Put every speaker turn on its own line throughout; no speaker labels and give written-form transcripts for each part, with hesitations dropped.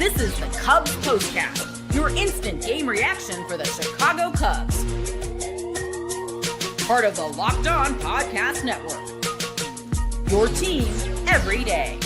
This is the Cubs Postcast, your instant game reaction for the Chicago Cubs. Part of the Locked On Podcast Network. Your team every day.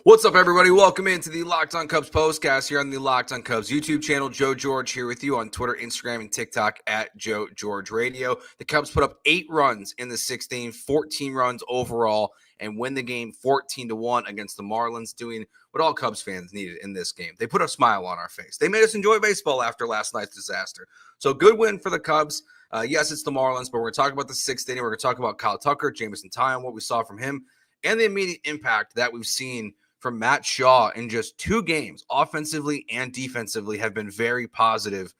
What's up, everybody? Welcome into the Locked On Cubs Postcast here on the Locked On Cubs YouTube channel. Joe George here with you on Twitter, Instagram, and TikTok at Joe George Radio. The Cubs put up 8 runs in the 6th inning, 14 runs overall, and win the game 14-1 against the Marlins, doing what all Cubs fans needed in this game. They put a smile on our face. They made us enjoy baseball after last night's disaster. So good win for the Cubs. Yes, it's the Marlins, but we're going to talk about the 6th inning. We're going to talk about Kyle Tucker, Jameson Taillon, what we saw from him, and the immediate impact that we've seen from Matt Shaw in just 2 games, offensively and defensively, have been very positive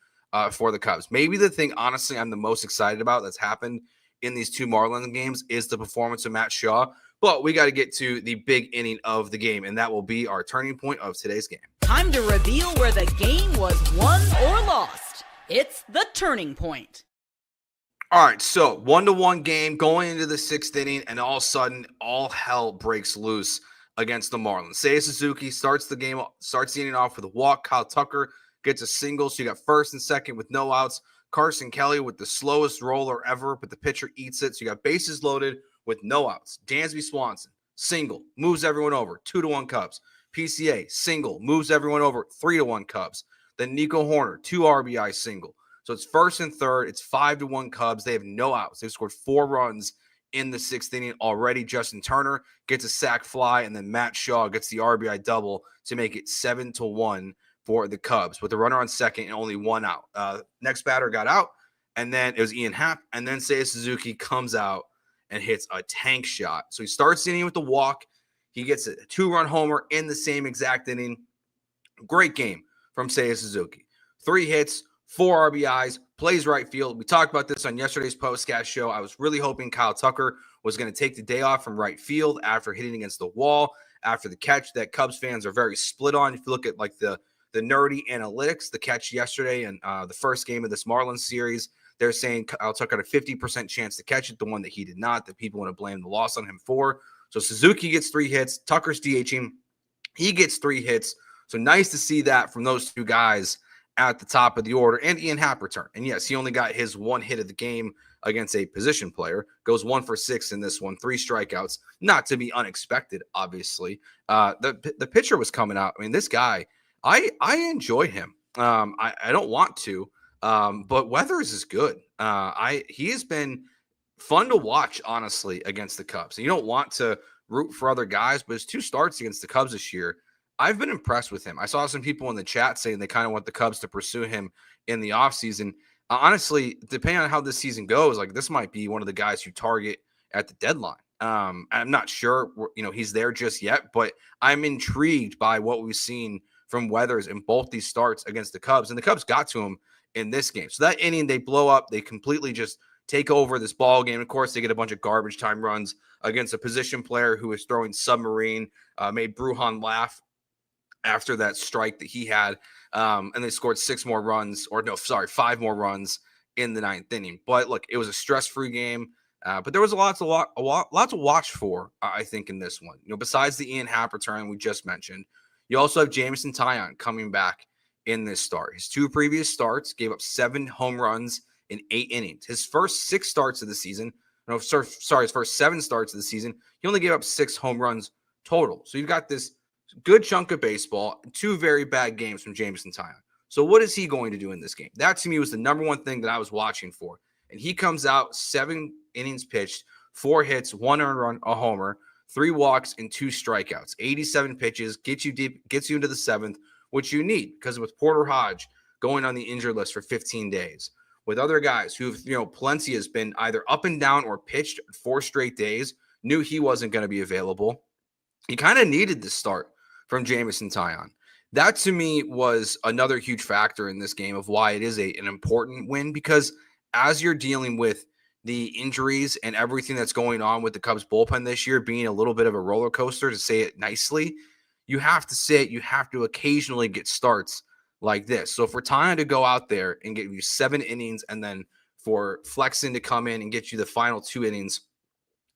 for the Cubs. Maybe the thing, honestly, I'm the most excited about that's happened in these 2 Marlins games is the performance of Matt Shaw. But we got to get to the big inning of the game, and that will be our turning point of today's game.
Time to reveal where the game was won or lost. It's the turning point.
All right, so 1-1 game going into the 6th inning, and all of a sudden, all hell breaks loose against the Marlins. Seiya Suzuki starts the inning off with a walk. Kyle Tucker gets a single, so you got first and second with no outs. Carson Kelly with the slowest roller ever, but the pitcher eats it, so you got bases loaded with no outs. Dansby Swanson, single, moves everyone over, 2-1 Cubs. PCA, single, moves everyone over, 3-1 Cubs. Then Nico Horner, 2 RBI single. So it's first and third, it's 5-1 Cubs. They have no outs. They've scored 4 runs in the 6th inning already. Justin Turner gets a sac fly, and then Matt Shaw gets the RBI double to make it 7-1 for the Cubs with the runner on second and only 1 out. Next batter got out, and then it was Ian Happ, and then Seiya Suzuki comes out and hits a tank shot. So he starts the inning with the walk. He gets a 2-run homer in the same exact inning. Great game from Seiya Suzuki. 3 hits, 4 RBIs, plays right field. We talked about this on yesterday's postcast show. I was really hoping Kyle Tucker was going to take the day off from right field after hitting against the wall, after the catch that Cubs fans are very split on. If you look at like the nerdy analytics, the catch yesterday and the first game of this Marlins series, they're saying Kyle Tucker had a 50% chance to catch it, the one that he did not, that people want to blame the loss on him for. So Suzuki gets 3 hits. Tucker's DHing. He gets 3 hits. So nice to see that from those 2 guys at the top of the order, and Ian Happ return. And yes, he only got his 1 hit of the game against a position player. Goes 1 for 6 in this one, 3 strikeouts. Not to be unexpected, obviously. The pitcher was coming out. I mean, this guy, I enjoy him. I don't want to, but Weathers is good. He has been fun to watch, honestly, against the Cubs. You don't want to root for other guys, but his 2 starts against the Cubs this year, I've been impressed with him. I saw some people in the chat saying they kind of want the Cubs to pursue him in the offseason. Honestly, depending on how this season goes, like this might be one of the guys you target at the deadline. I'm not sure, he's there just yet, but I'm intrigued by what we've seen from Weathers in both these starts against the Cubs, and the Cubs got to him in this game. So that inning, they blow up. They completely just take over this ball game. Of course, they get a bunch of garbage time runs against a position player who is throwing submarine, made Bruhan laugh after that strike that he had, and they scored 5 more runs in the 9th inning. But look, it was a stress-free game, but there was a lot to watch for, I think, in this one. Besides the Ian Happ return we just mentioned, you also have Jameson Taillon coming back in this start. His 2 previous starts gave up 7 home runs in 8 innings. His first 6 starts of the season, his first 7 starts of the season, he only gave up 6 home runs total. So you've got this good chunk of baseball, 2 very bad games from Jameson Taillon. So what is he going to do in this game? That, to me, was the number one thing that I was watching for. And he comes out, 7 innings pitched, 4 hits, 1 earned run, a homer, 3 walks, and 2 strikeouts. 87 pitches, gets you deep, gets you into the 7th, which you need, because with Porter Hodge going on the injured list for 15 days, with other guys who've, Palencia has been either up and down or pitched 4 straight days, knew he wasn't going to be available. He kind of needed the start from Jameson Taillon. That, to me, was another huge factor in this game of why it is an important win, because as you're dealing with the injuries and everything that's going on with the Cubs bullpen this year being a little bit of a roller coaster, to say it nicely, you have to occasionally get starts like this. So for Taillon to go out there and get you 7 innings, and then for Flexen to come in and get you the final 2 innings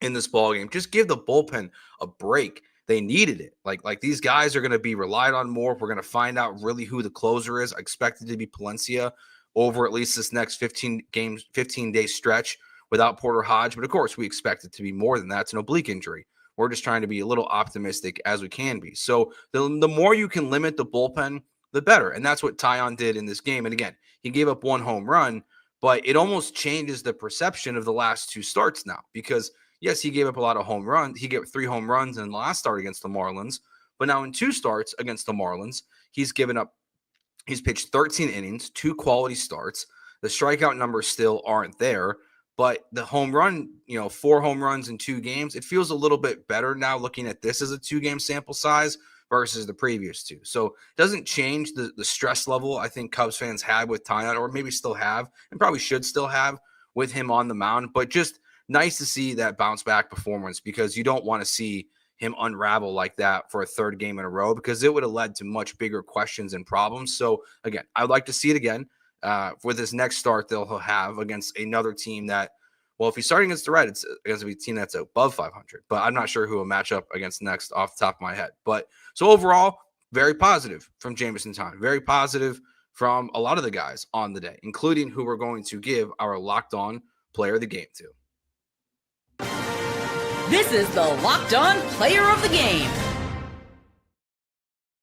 in this ballgame, just give the bullpen a break. they needed it. Like these guys are going to be relied on more. We're going to find out really who the closer is. I expect it to be Palencia over at least this next 15-day stretch without Porter Hodge. But of course, we expect it to be more than that. It's an oblique injury. We're just trying to be a little optimistic as we can be. So the more you can limit the bullpen, the better. And that's what Taillon did in this game. And again, he gave up 1 home run, but it almost changes the perception of the last 2 starts now because yes, he gave up a lot of home runs. He gave 3 home runs in the last start against the Marlins, but now in 2 starts against the Marlins, he's pitched 13 innings, 2 quality starts. The strikeout numbers still aren't there, but the home run, 4 home runs in 2 games, it feels a little bit better now looking at this as a 2-game sample size versus the previous 2. So it doesn't change the stress level I think Cubs fans had with Taillon, or maybe still have, and probably should still have with him on the mound, but just nice to see that bounce back performance because you don't want to see him unravel like that for a 3rd game in a row because it would have led to much bigger questions and problems. So again, I'd like to see it again for this next start they'll have against another team that, well, if he's starting against the Reds, it's against a team that's above 500, but I'm not sure who will match up against next off the top of my head. But so overall, very positive from Jameson Taillon, very positive from a lot of the guys on the day, including who we're going to give our Locked On Player of the Game to.
This is the Locked On Player of the Game.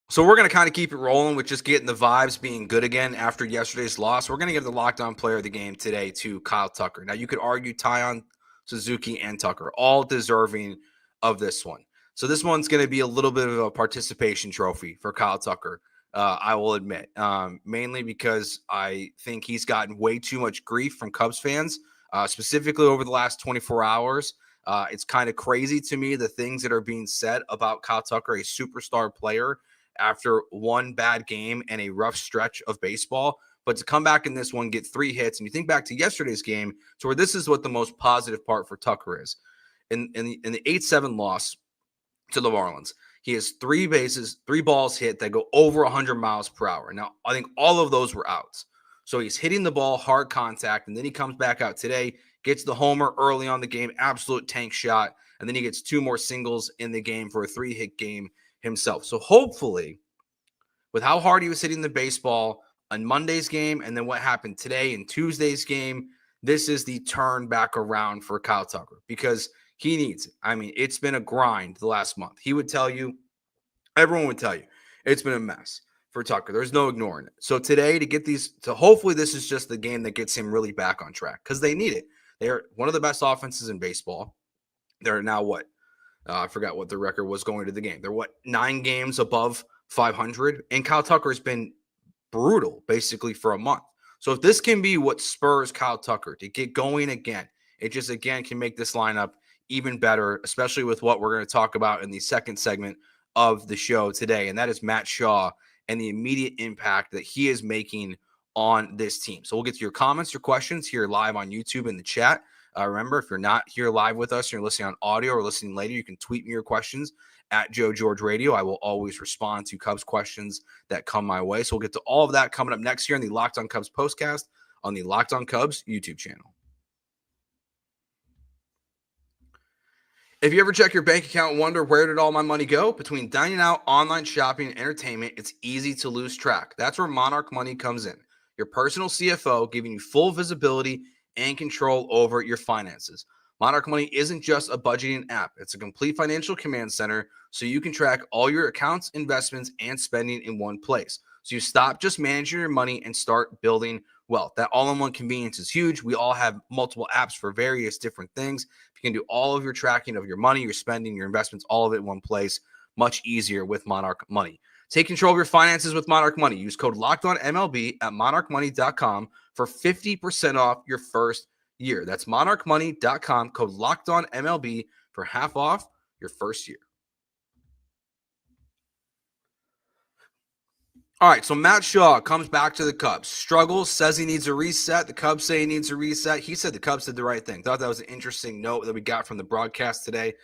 So we're going to kind of keep it rolling with just getting the vibes being good again after yesterday's loss. We're going to give the Locked On Player of the Game today to Kyle Tucker. Now, you could argue Taillon, Suzuki, and Tucker, all deserving of this one. So this one's going to be a little bit of a participation trophy for Kyle Tucker, I will admit, mainly because I think he's gotten way too much grief from Cubs fans, specifically over the last 24 hours. It's kind of crazy to me, the things that are being said about Kyle Tucker, a superstar player, after 1 bad game and a rough stretch of baseball. But to come back in this one, get 3 hits, and you think back to yesterday's game, to where this is what the most positive part for Tucker is. In the 8-7 loss to the Marlins, he has 3 balls hit that go over 100 miles per hour. Now, I think all of those were outs. So he's hitting the ball, hard contact, and then he comes back out today, gets the homer early on the game, absolute tank shot, and then he gets 2 more singles in the game for a 3-hit game himself. So hopefully, with how hard he was hitting the baseball on Monday's game and then what happened today in Tuesday's game, this is the turn back around for Kyle Tucker because he needs it. I mean, it's been a grind the last month. He would tell you, everyone would tell you, it's been a mess for Tucker. There's no ignoring it. So today hopefully this is just the game that gets him really back on track because they need it. They are one of the best offenses in baseball. They're now what? I forgot what the record was going to the game. They're 9 games above 500, and Kyle Tucker has been brutal basically for a month. So if this can be what spurs Kyle Tucker to get going again, it just again can make this lineup even better, especially with what we're going to talk about in the second segment of the show today, and that is Matt Shaw and the immediate impact that he is making on this team. So we'll get to your comments, your questions here live on YouTube in the chat. Remember, if you're not here live with us and you're listening on audio or listening later, you can tweet me your questions at Joe George Radio. I will always respond to Cubs questions that come my way. So we'll get to all of that coming up next year in the Locked On Cubs postcast on the Locked On Cubs YouTube channel. If you ever check your bank account and wonder where did all my money go? Between dining out, online shopping, and entertainment, it's easy to lose track. That's where Monarch Money comes in. Your personal CFO giving you full visibility and control over your finances. Monarch Money isn't just a budgeting app. It's a complete financial command center so you can track all your accounts, investments, and spending in one place. So you stop just managing your money and start building wealth. That all-in-one convenience is huge. We all have multiple apps for various different things. You can do all of your tracking of your money, your spending, your investments, all of it in one place. Much easier with Monarch Money. Take control of your finances with Monarch Money. Use code LOCKEDONMLB at monarchmoney.com for 50% off your first year. That's monarchmoney.com, code LOCKEDONMLB for half off your first year. All right, so Matt Shaw comes back to the Cubs. Struggles, says he needs a reset. The Cubs say he needs a reset. He said the Cubs did the right thing. Thought that was an interesting note that we got from the broadcast today.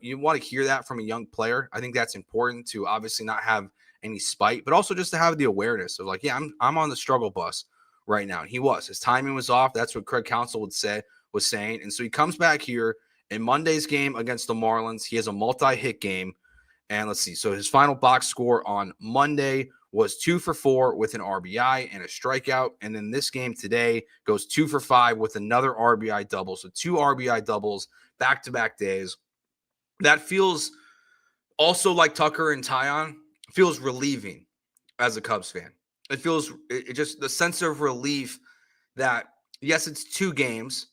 You want to hear that from a young player. I think that's important to obviously not have any spite, but also just to have the awareness of like, yeah, I'm on the struggle bus right now. And he was. His timing was off. That's what Craig Counsell was saying. And so he comes back here in Monday's game against the Marlins. He has a multi-hit game. And let's see. So his final box score on Monday was 2 for 4 with an RBI and a strikeout. And then this game today goes 2 for 5 with another RBI double. So 2 RBI doubles back-to-back days. That feels also like Tucker and Taillon, feels relieving as a Cubs fan. It feels it just the sense of relief that, yes, it's 2 games,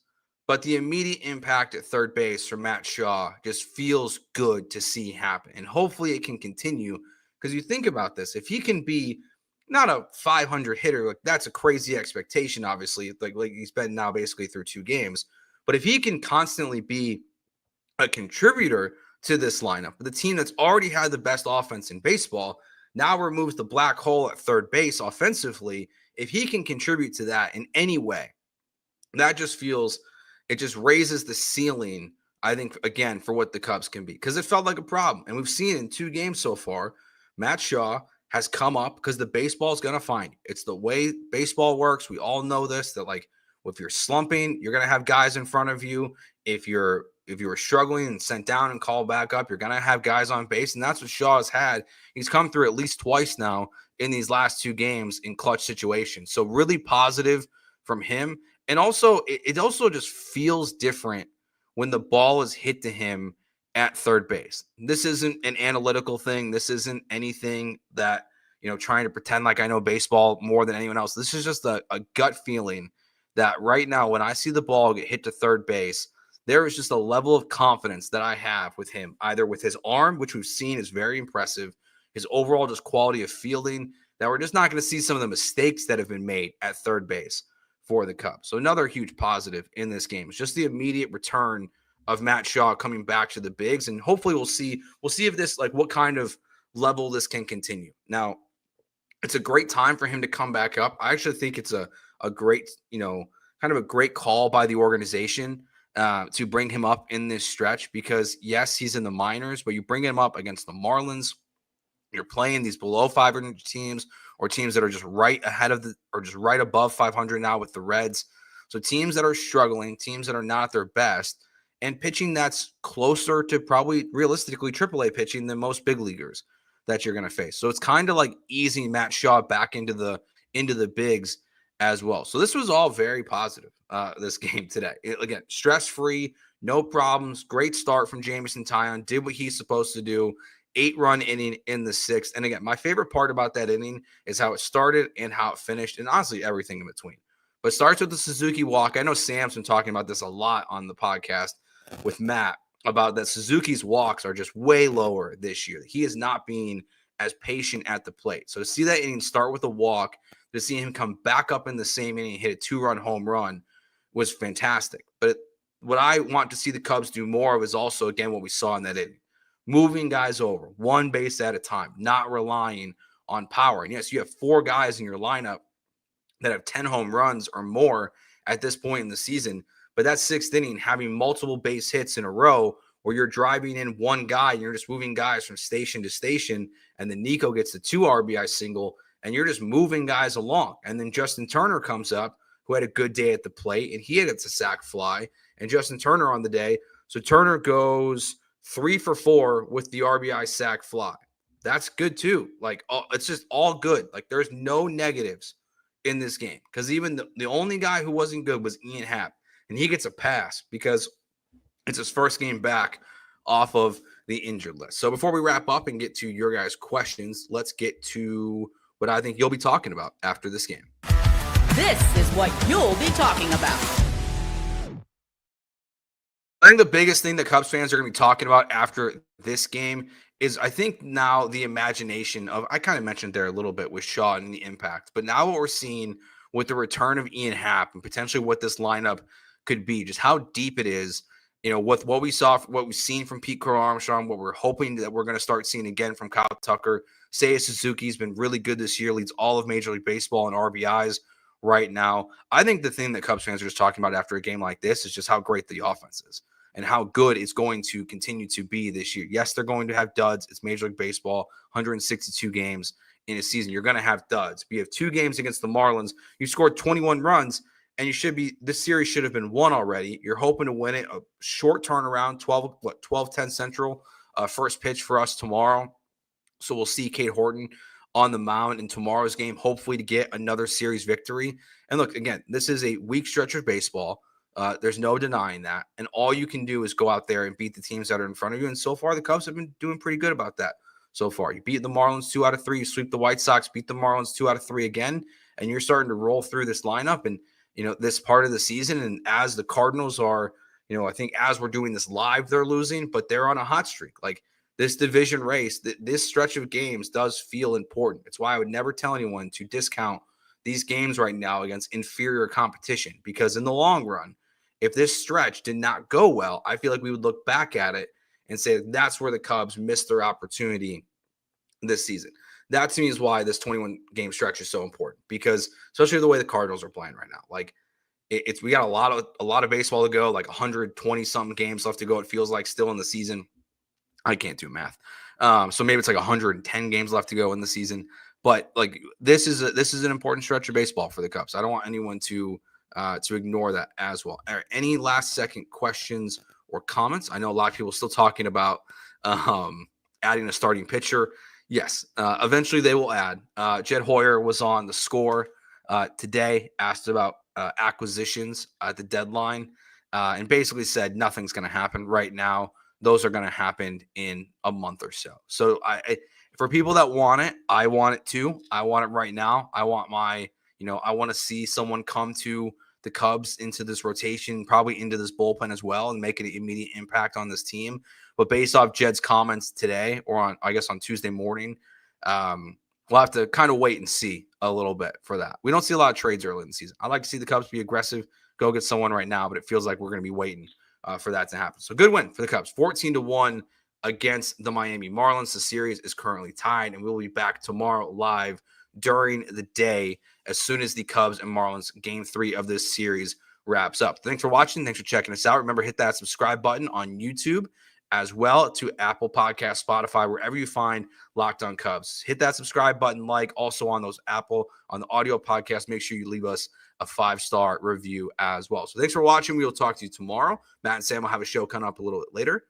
but the immediate impact at third base for Matt Shaw just feels good to see happen. And hopefully it can continue, because you think about this, if he can be not a 500 hitter, like that's a crazy expectation, obviously, like he's been now basically through 2 games. But if he can constantly be a contributor to this lineup, the team that's already had the best offense in baseball now removes the black hole at third base offensively. If he can contribute to that in any way, that just feels, it just raises the ceiling, I think, again, for what the Cubs can be, because it felt like a problem. And we've seen in 2 games so far, Matt Shaw has come up because the baseball is going to find you. It's the way baseball works. We all know this, that like if you're slumping, you're going to have guys in front of you. If you're struggling and sent down and called back up, you're going to have guys on base. And that's what Shaw has had. He's come through at least twice now in these last 2 games in clutch situations. So really positive from him. And also, it also just feels different when the ball is hit to him at third base. This isn't an analytical thing. This isn't anything that, trying to pretend like I know baseball more than anyone else. This is just a gut feeling that right now, when I see the ball get hit to third base, there is just a level of confidence that I have with him, either with his arm, which we've seen is very impressive, his overall just quality of fielding, that we're just not going to see some of the mistakes that have been made at third base for the Cubs. So another huge positive in this game is just the immediate return of Matt Shaw coming back to the bigs. And hopefully we'll see if this, like, what kind of level this can continue. Now, it's a great time for him to come back up. I actually think it's a great, kind of a great call by the organization to bring him up in this stretch, because yes, he's in the minors, but you bring him up against the Marlins. You're playing these below 500 teams, or teams that are just right ahead of or just right above 500 now with the Reds. So teams that are struggling, teams that are not at their best, and pitching that's closer to probably realistically AAA pitching than most big leaguers that you're going to face. So it's kind of like easing Matt Shaw back into the bigs as well. So this was all very positive, this game today. Again, stress-free, no problems, great start from Jameson Taillon, did what he's supposed to do. 8-run inning in the 6th. And again, my favorite part about that inning is how it started and how it finished, and honestly everything in between. But it starts with the Suzuki walk. I know Sam's been talking about this a lot on the podcast with Matt, about that Suzuki's walks are just way lower this year. He is not being as patient at the plate. So to see that inning start with a walk, to see him come back up in the same inning and hit a 2-run home run was fantastic. But what I want to see the Cubs do more of is also, again, what we saw in that inning. Moving guys over, 1 base at a time, not relying on power. And yes, you have 4 guys in your lineup that have 10 home runs or more at this point in the season. But that 6th inning, having multiple base hits in a row where you're driving in 1 guy and you're just moving guys from station to station, and then Nico gets the 2 RBI single, and you're just moving guys along. And then Justin Turner comes up, who had a good day at the plate, and he hits a sac fly, and Justin Turner on the day. So Turner goes 3 for 4 with the RBI sac fly. That's good too. Like, it's just all good. Like, there's no negatives in this game, because even the only guy who wasn't good was Ian Happ, and he gets a pass because it's his first game back off of the injured list. So before we wrap up and get to your guys' questions, let's get to what I think you'll be talking about after this game.
This is what you'll be talking about.
I think the biggest thing that Cubs fans are going to be talking about after this game is, I think, now the imagination of, I kind of mentioned there a little bit with Shaw and the impact, but now what we're seeing with the return of Ian Happ and potentially what this lineup could be, just how deep it is, with what we saw, what we've seen from Pete Crow-Armstrong, what we're hoping that we're going to start seeing again from Kyle Tucker. Seiya Suzuki has been really good this year, leads all of Major League Baseball in RBIs right now. I think the thing that Cubs fans are just talking about after a game like this is just how great the offense is and how good it's going to continue to be this year. Yes, they're going to have duds. It's Major League Baseball, 162 games in a season. You're going to have duds. But you have 2 games against the Marlins. You scored 21 runs, and this series should have been won already. You're hoping to win it, a short turnaround, 12-10 Central first pitch for us tomorrow. So we'll see Cade Horton on the mound in tomorrow's game, hopefully to get another series victory. And look, again, this is a weak stretch of baseball. There's no denying that. And all you can do is go out there and beat the teams that are in front of you. And so far, the Cubs have been doing pretty good about that so far. You beat the Marlins 2 out of 3. You sweep the White Sox, beat the Marlins 2 out of 3 again. And you're starting to roll through this lineup and, this part of the season. And as the Cardinals are, I think as we're doing this live, they're losing, but they're on a hot streak. Like, this division race, this stretch of games does feel important. It's why I would never tell anyone to discount these games right now against inferior competition, because in the long run, if this stretch did not go well, I feel like we would look back at it and say that's where the Cubs missed their opportunity this season. That to me is why this 21-game stretch is so important, because especially the way the Cardinals are playing right now. Like, we got a lot of baseball to go, like 120-something games left to go, it feels like, still in the season. I can't do math. So maybe it's like 110 games left to go in the season. But like, this is an important stretch of baseball for the Cubs. I don't want anyone to ignore that as well. Any last second questions or comments? I know a lot of people still talking about adding a starting pitcher. Yes, eventually they will add. Jed Hoyer was on The Score today, asked about acquisitions at the deadline, and basically said nothing's going to happen right now. Those are going to happen in a month or so. So for people that want it, I want it too. I want it right now. I want I want to see someone come to the Cubs into this rotation, probably into this bullpen as well, and make an immediate impact on this team. But based off Jed's comments today, or on Tuesday morning, we'll have to kind of wait and see a little bit for that. We don't see a lot of trades early in the season. I'd like to see the Cubs be aggressive, go get someone right now, but it feels like we're going to be waiting for that to happen. So good win for the Cubs, 14-1 against the Miami Marlins. The series is currently tied, and we'll be back tomorrow live during the day as soon as the Cubs and Marlins game 3 of this series wraps up. Thanks for watching. Thanks for checking us out. Remember, hit that subscribe button on YouTube as well to Apple Podcasts, Spotify, wherever you find Locked On Cubs. Hit that subscribe button, also on those on the audio podcast. Make sure you leave us a 5-star review as well. So thanks for watching. We will talk to you tomorrow. Matt and Sam will have a show coming up a little bit later.